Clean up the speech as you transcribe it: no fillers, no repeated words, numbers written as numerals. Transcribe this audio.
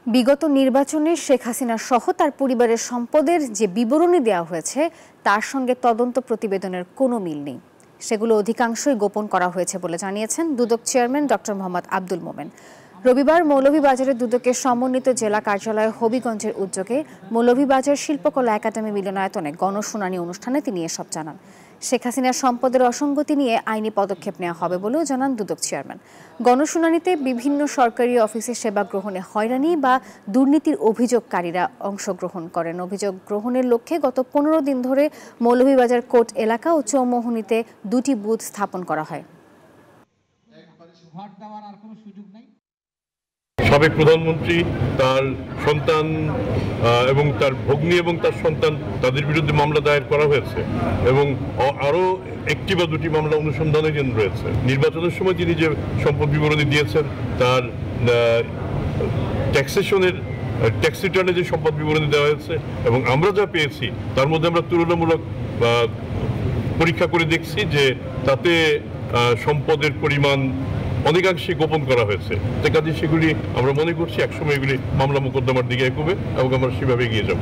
বিগত নির্বাচনে শেখ হাসিনা সহ তার পরিবারের সম্পদের যে বিবরণী দেওয়া হয়েছে তার সঙ্গে তদন্ত প্রতিবেদনের কোনো মিল নেই। সেগুলো অধিকাংশই গোপন করা হয়েছে বলে জানিয়েছেন দুদক চেয়ারম্যান ডক্টর মোহাম্মদ আব্দুল মোমেন। রবিবার মৌলভীবাজারের দুদকের সমন্বিত জেলা কার্যালয় হবিগঞ্জের উদ্যোগে মৌলভীবাজার শিল্পকলা একাডেমি মিলনায়তনে গণশুনানি অনুষ্ঠানে তিনি এসব জানান। শেখ হাসিনার সম্পদের অসঙ্গতি নিয়ে আইনি পদক্ষেপ নেওয়া হবে বলেও জানান দুদক চেয়ারম্যান। গণশুনানিতে বিভিন্ন সরকারি অফিসে সেবা গ্রহণে হয়রানি বা দুর্নীতির অভিযোগকারীরা অংশগ্রহণ করেন। অভিযোগ গ্রহণের লক্ষ্যে গত 15 দিন ধরে মৌলভীবাজার কোর্ট এলাকা ও চৌমোহনীতে 2টি বুথ স্থাপন করা হয়। সাবেক প্রধানমন্ত্রী, তার সন্তান এবং তার ভগ্নী এবং তার সন্তান, তাদের বিরুদ্ধে মামলা দায়ের করা হয়েছে এবং আরও একটি বা দুটি মামলা অনুসন্ধানাধীন রয়েছে। নির্বাচনের সময় তিনি যে সম্পদ বিবরণী দিয়েছেন, তার ট্যাক্সেশনের ট্যাক্স রিটার্নে যে সম্পদ বিবরণী দেওয়া হয়েছে এবং আমরা যা পেয়েছি তার মধ্যে আমরা তুলনামূলক পরীক্ষা করে দেখছি যে তাতে সম্পদের পরিমাণ অনেকাংশে গোপন করা হয়েছে। কাজে সেগুলি আমরা মনে করছি একসময় এগুলি মামলা মোকদ্দমার দিকে এগোবে এবং আমরা সেভাবে এগিয়ে যাব।